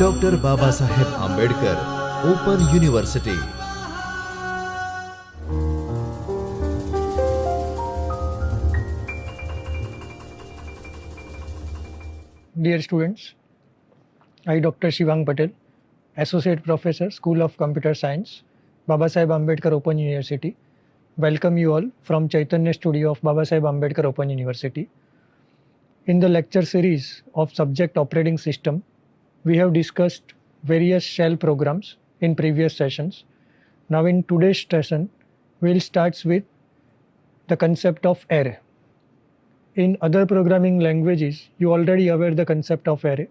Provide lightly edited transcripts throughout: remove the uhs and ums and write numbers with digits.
Doctor Babasaheb Ambedkar open university. Dear students, I Dr. Shivang Patel, Associate Professor, School of Computer Science, Babasaheb Ambedkar Open University, welcome you all from Chaitanya Studio of Babasaheb Ambedkar Open University. In the lecture series of Subject Operating System, we have discussed various shell programs in previous sessions. Now in today's session, we will start with the concept of array. In other programming languages, you already aware the concept of array.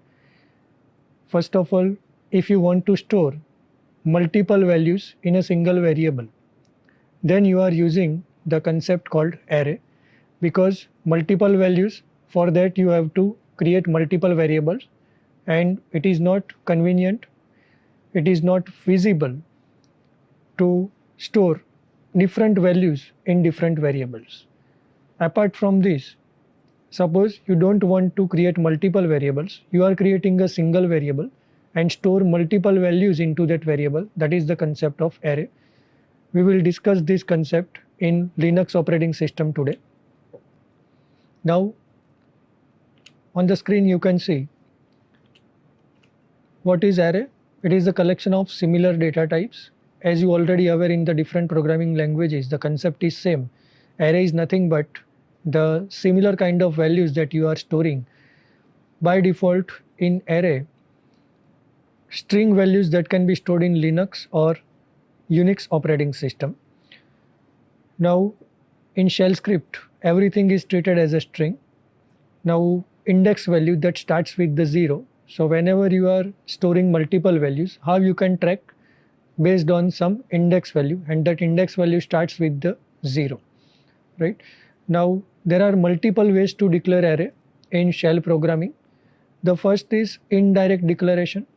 First of all, if you want to store multiple values in a single variable, then you are using the concept called array, because multiple values, for that you have to create multiple variables, and it is not convenient, it is not feasible to store different values in different variables. Apart from this, suppose you don't want to create multiple variables, you are creating a single variable and store multiple values into that variable. That is the concept of array. We will discuss this concept in Linux operating system today. Now, on the screen you can see what is array. It is a collection of similar data types. As you already aware, in the different programming languages, the concept is same. Array is nothing but the similar kind of values that you are storing. By default, in array, string values that can be stored in Linux or Unix operating system. Now, in shell script, everything is treated as a string. Now, index value that starts with the 0. So, whenever you are storing multiple values, how you can track based on some index value, and that index value starts with the 0, right? Now, there are multiple ways to declare array in shell programming. The first is indirect declaration,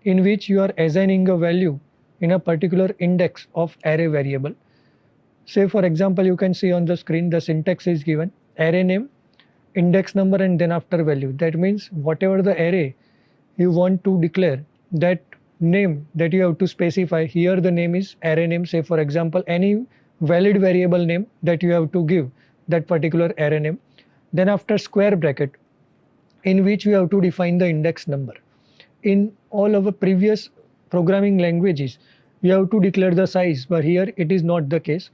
in which you are assigning a value in a particular index of array variable. Say for example, you can see on the screen the syntax is given: array name, index number, and then after value. That means whatever the array you want to declare, that name that you have to specify. Here the name is array name. Say for example, any valid variable name that you have to give that particular array name. Then after square bracket, in which you have to define the index number. In all our previous programming languages, you have to declare the size, but here it is not the case.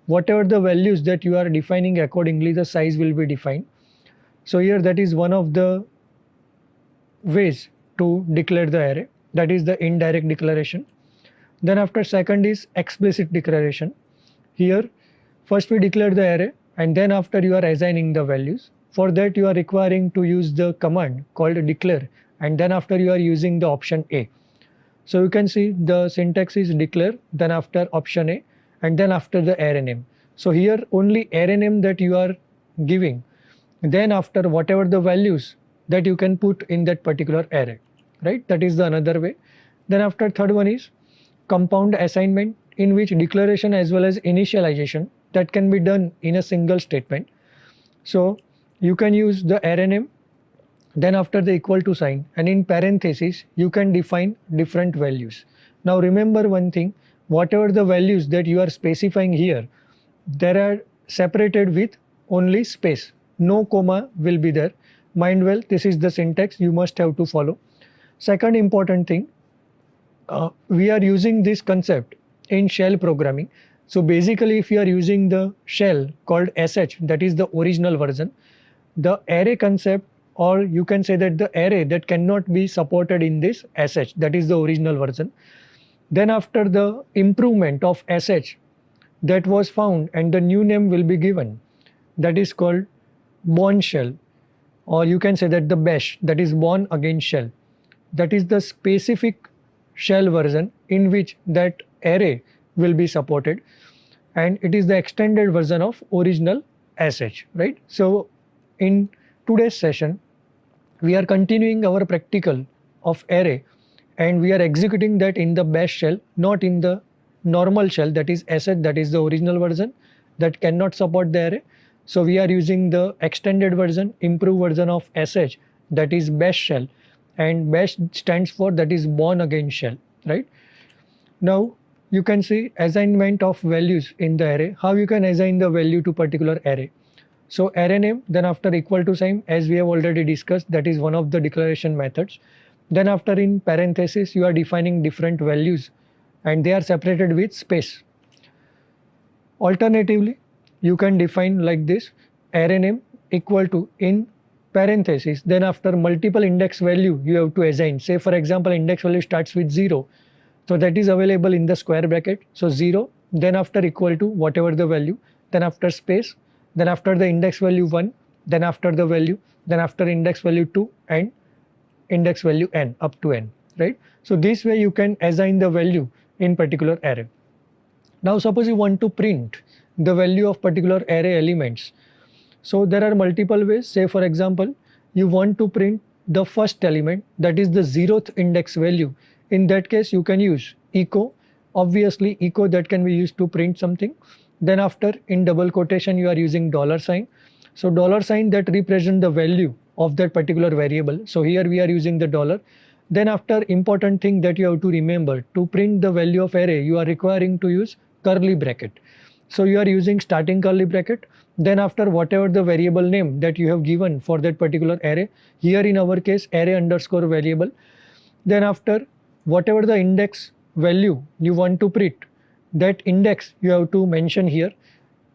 Whatever the values that you are defining, accordingly the size will be defined. So here that is one of the ways to declare the array, that is the indirect declaration. Then after second is explicit declaration. Here first we declare the array, and then after you are assigning the values. For that you are requiring to use the command called declare, and then after you are using the option A. So you can see the syntax is declare, then after option A, and then after the array name. So here only array name that you are giving, then after whatever the values that you can put in that particular array, right? That is the another way. Then after third one is compound assignment, in which declaration as well as initialization that can be done in a single statement. So you can use the array name, then after the equal to sign, and in parentheses you can define different values. Now remember one thing, whatever the values that you are specifying here, they are separated with only space, no comma will be there. Mind well, this is the syntax you must have to follow. Second important thing, we are using this concept in shell programming. So basically, if you are using the shell called sh, that is the original version, the array concept, or you can say that the array that cannot be supported in this sh, that is the original version. Then after the improvement of sh that was found, and the new name will be given, that is called born shell, or you can say that the bash, that is born again shell. That is the specific shell version in which that array will be supported, and it is the extended version of original sh, right? So in today's session, we are continuing our practical of array, and we are executing that in the bash shell, not in the normal shell, that is sh, that is the original version that cannot support the array. So we are using the extended version, improved version of sh, that is bash shell, and bash stands for that is born again shell, right? Now you can see assignment of values in the array, how you can assign the value to particular array. So array name, then after equal to sign, as we have already discussed, that is one of the declaration methods. Then after in parenthesis you are defining different values and they are separated with space. Alternatively, you can define like this: array name equal to in parenthesis, then after multiple index value you have to assign. Say for example index value starts with 0, so that is available in the square bracket. So 0, then after equal to whatever the value, then after space, then after the index value 1, then after the value, then after index value 2 and index value n up to n, right? So this way you can assign the value in particular array. Now suppose you want to print the value of particular array elements. So there are multiple ways. Say for example you want to print the first element, that is the 0th index value. In that case you can use echo, obviously echo that can be used to print something. Then after in double quotation you are using $sign. So $sign that represent the value of that particular variable. So here we are using the dollar. Then after important thing that you have to remember, to print the value of array you are requiring to use curly bracket. So you are using starting curly bracket, then after whatever the variable name that you have given for that particular array, here in our case array underscore variable, then after whatever the index value you want to print, that index you have to mention here.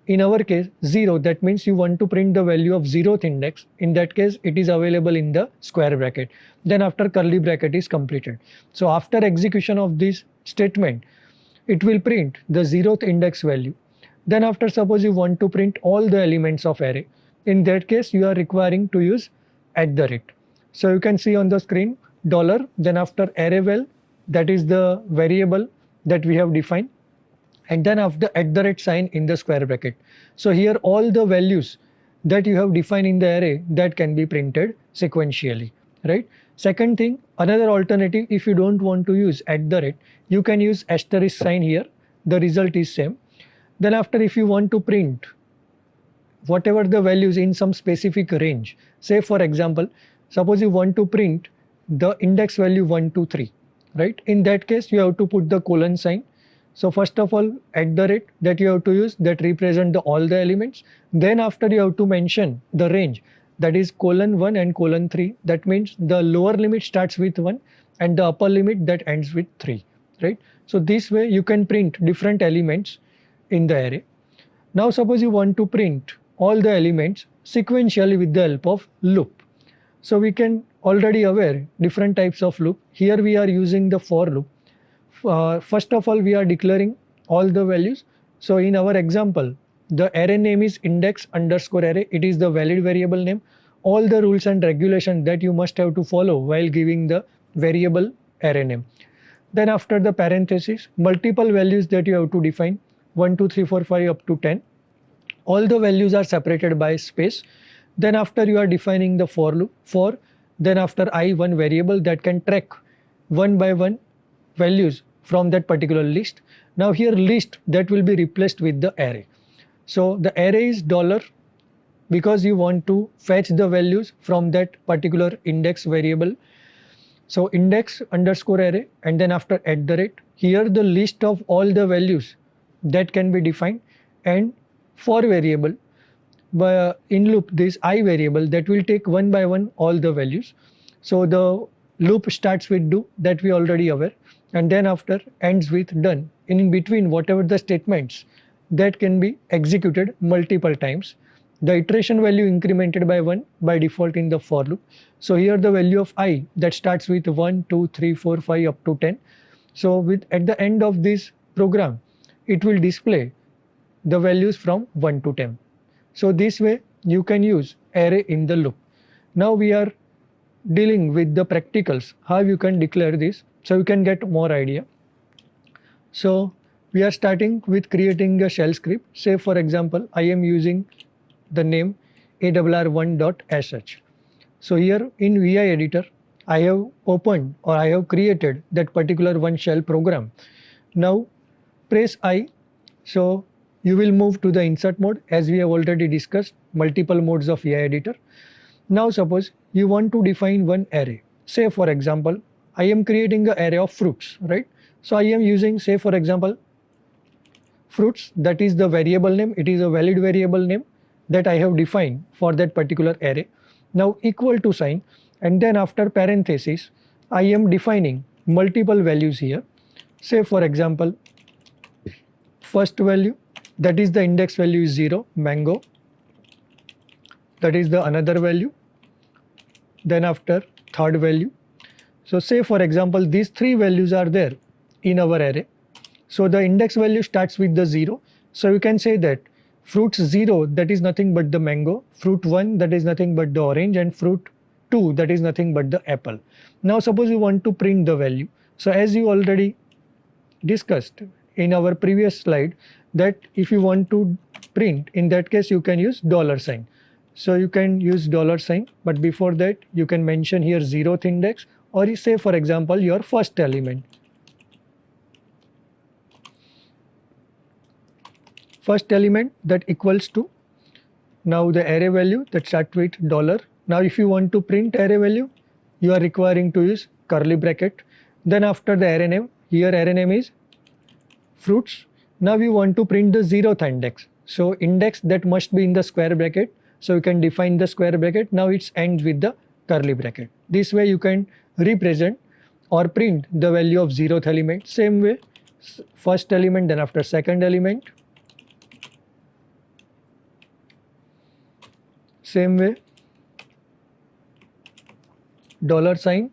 In our case 0, that means you want to print the value of 0th index. In that case it is available in the square bracket. Then after curly bracket is completed. So after execution of this statement, it will print the 0th index value. Then after suppose you want to print all the elements of array, in that case you are requiring to use @. So you can see on the screen dollar, then after array val, that is the variable that we have defined, and then after @sign in the square bracket. So here all the values that you have defined in the array that can be printed sequentially, right? Second thing, another alternative, if you don't want to use @, you can use asterisk sign here. The result is same. Then after if you want to print whatever the values in some specific range, say for example, suppose you want to print the index value 1, 2, 3, right? In that case you have to put the colon sign. So first of all @ that you have to use that represent all the elements. Then after you have to mention the range, that is :1 and :3. That means the lower limit starts with 1 and the upper limit that ends with 3, right? So this way you can print different elements in the array. Now suppose you want to print all the elements sequentially with the help of loop. So we can already aware different types of loop. Here we are using the for loop. First of all we are declaring all the values. So in our example the array name is index underscore array. It is the valid variable name. All the rules and regulations that you must have to follow while giving the variable array name. Then after the parenthesis, multiple values that you have to define, 1, 2, 3, 4, 5 up to 10. All the values are separated by space. Then after you are defining the for loop, for, then after one variable that can track one by one values from that particular list. Now here list that will be replaced with the array. So the array is dollar because you want to fetch the values from that particular index variable. So index underscore array, and then after @, here the list of all the values that can be defined, and for variable in loop this I variable that will take one by one all the values. So the loop starts with do, that we already aware, and then after ends with done. In between whatever the statements that can be executed multiple times. The iteration value incremented by 1 by default in the for loop. So here the value of I that starts with 1, 2, 3, 4, 5 up to 10. So at the end of this program it will display the values from 1 to 10. So this way you can use array in the loop. Now we are dealing with the practicals, how you can declare this, so you can get more idea. So we are starting with creating a shell script. Say for example I am using the name ARR1.sh. So here in VI editor I have opened or I have created that particular one shell program. Now press I. So you will move to the insert mode, as we have already discussed multiple modes of VI editor. Now suppose you want to define one array. Say for example, I am creating an array of fruits, right? So I am using, say for example, fruits, that is the variable name. It is a valid variable name that I have defined for that particular array. Now equal to sign, and then after parenthesis I am defining multiple values here. Say for example, first value, that is the index value is 0, mango, that is the another value. Then after third value. So say for example, these three values are there in our array. So the index value starts with the 0. So you can say that fruits 0, that is nothing but the mango, fruit 1, that is nothing but the orange, and fruit 2, that is nothing but the apple. Now suppose you want to print the value. So as you already discussed in our previous slide, that if you want to print, in that case you can use $sign. So you can use $sign, but before that you can mention here 0th index, or you say for example your first element. First element that equals to, now the array value that starts with $. Now if you want to print array value, you are requiring to use curly bracket. Then after the array name, here array name is fruits. Now we want to print the 0th index. So index that must be in the square bracket. So you can define the square bracket. Now it ends with the curly bracket. This way you can represent or print the value of 0th element. Same way, first element, then after second element. Same way, $sign,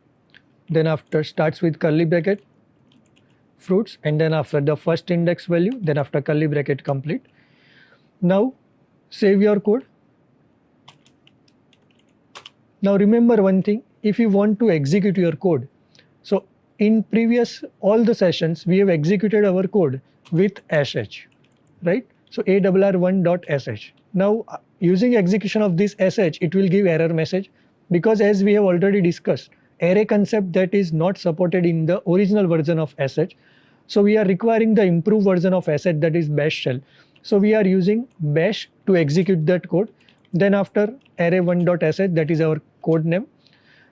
then after starts with curly bracket, fruits, and then after the first index value, then after curly bracket complete. Now save your code. Now remember one thing, if you want to execute your code, so in previous all the sessions we have executed our code with sh, right? So arr1.sh. Now using execution of this sh, it will give error message, because as we have already discussed, array concept that is not supported in the original version of sh. So we are requiring the improved version of sh, that is bash shell. So we are using bash to execute that code. Then after array1.sh, that is our code name.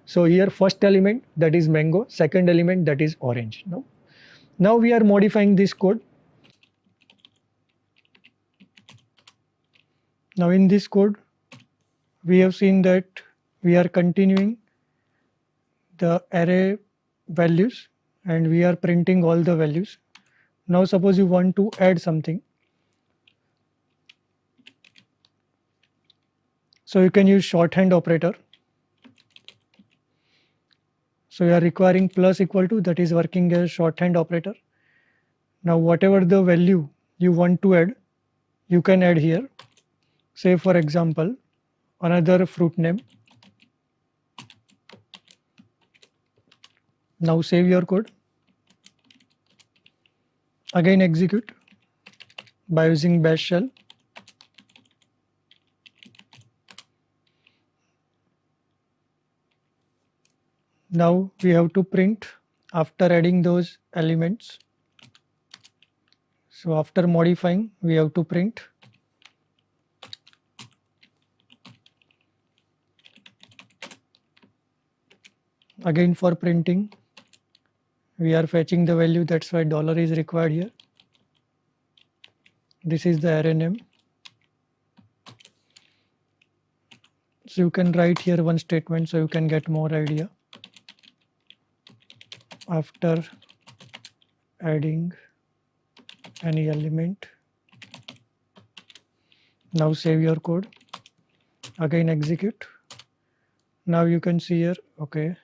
So here first element, that is mango, second element, that is orange. Now we are modifying this code. Now in this code, we have seen that we are continuing the array values and we are printing all the values. Now suppose you want to add something. So you can use shorthand operator. So you are requiring plus equal to, that is working as shorthand operator. Now whatever the value you want to add, you can add here. Say for example, another fruit name. Now save your code. Again execute by using bash shell. Now we have to print after adding those elements. So after modifying, we have to print. Again for printing, we are fetching the value, that's why $ is required here. This is the array name. So you can write here one statement so you can get more idea. After adding any element, now save your code, again execute. Now you can see here, okay,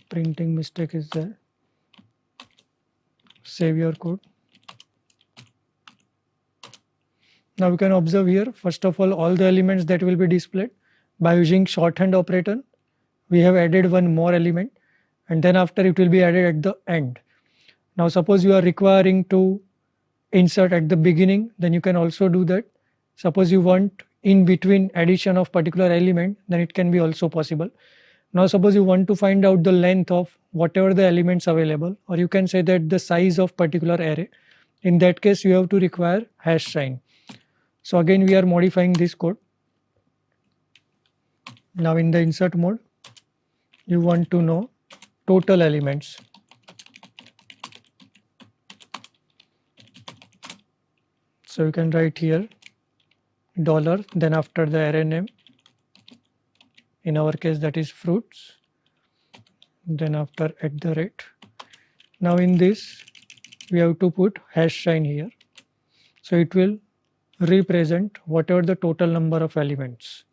printing mistake is there. Save your code. Now we can observe here, first of all the elements that will be displayed. By using shorthand operator, we have added one more element, and then after it will be added at the end. Now suppose you are requiring to insert at the beginning, then you can also do that. Suppose you want in between addition of particular element, then it can be also possible. Now suppose you want to find out the length of whatever the elements available, or you can say that the size of particular array. In that case, you have to require hash sign. So again, we are modifying this code. Now in the insert mode, you want to know total elements. So you can write here dollar, then after the array name, in our case that is fruits, then after at the rate. Now in this, we have to put hash sign here. So it will represent whatever the total number of elements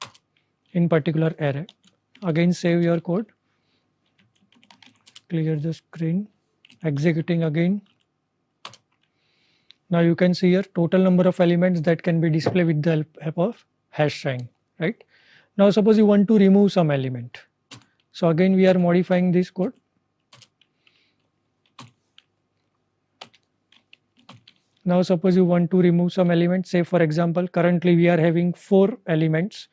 in particular array. Again, save your code, clear the screen, executing again. Now you can see here total number of elements that can be displayed with the help of hash sign, right? Now suppose you want to remove some element. So again, we are modifying this code. Now suppose you want to remove some elements, say for example, currently we are having 4 elements,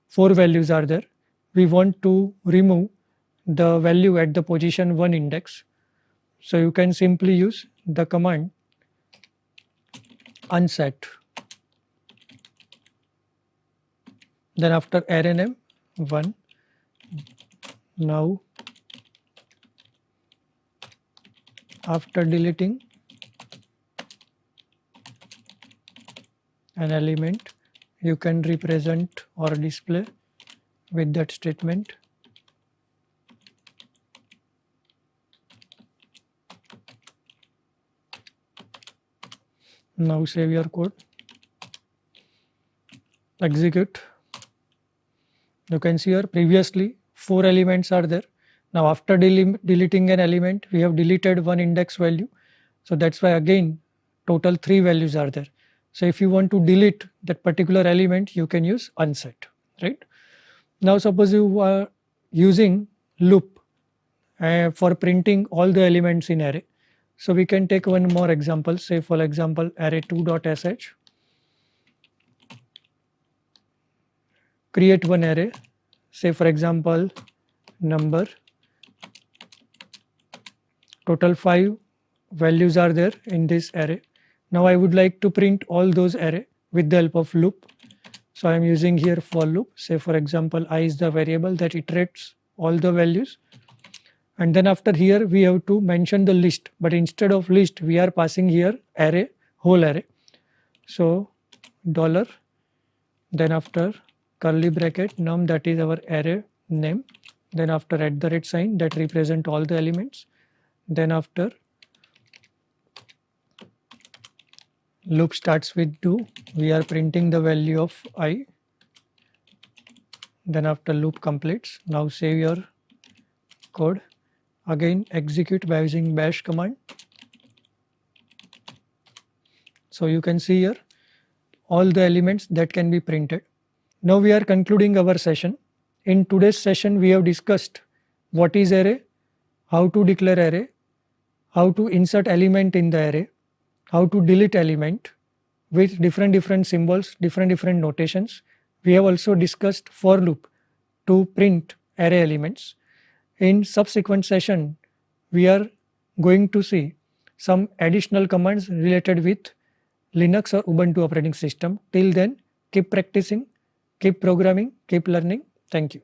4 values are there. We want to remove the value at the position 1 index. So you can simply use the command unset. Then after array name 1. Now after deleting an element, you can represent or display with that statement. Now save your code, execute. You can see here previously 4 elements are there. Now after deleting an element, we have deleted one index value. So that's why again total 3 values are there. So if you want to delete that particular element, you can use unset, right? Now suppose you are using loop for printing all the elements in array. So we can take one more example, say for example array2.sh, create one array, say for example number, total 5 values are there in this array. Now I would like to print all those array with the help of loop. So I am using here for loop, say for example I is the variable that iterates all the values. And then after here we have to mention the list, but instead of list we are passing here array, whole array. So dollar, then after curly bracket num, that is our array name, then after at the rate sign that represent all the elements, then after loop starts with do, we are printing the value of I, then after loop completes. Now save your code, again execute by using bash command. So you can see here all the elements that can be printed. Now we are concluding our session. In today's session we have discussed what is array, how to declare array, how to insert element in the array, how to delete element with different symbols, different notations. We have also discussed for loop to print array elements. In subsequent session, we are going to see some additional commands related with Linux or Ubuntu operating system. Till then, keep practicing, keep programming, keep learning. Thank you.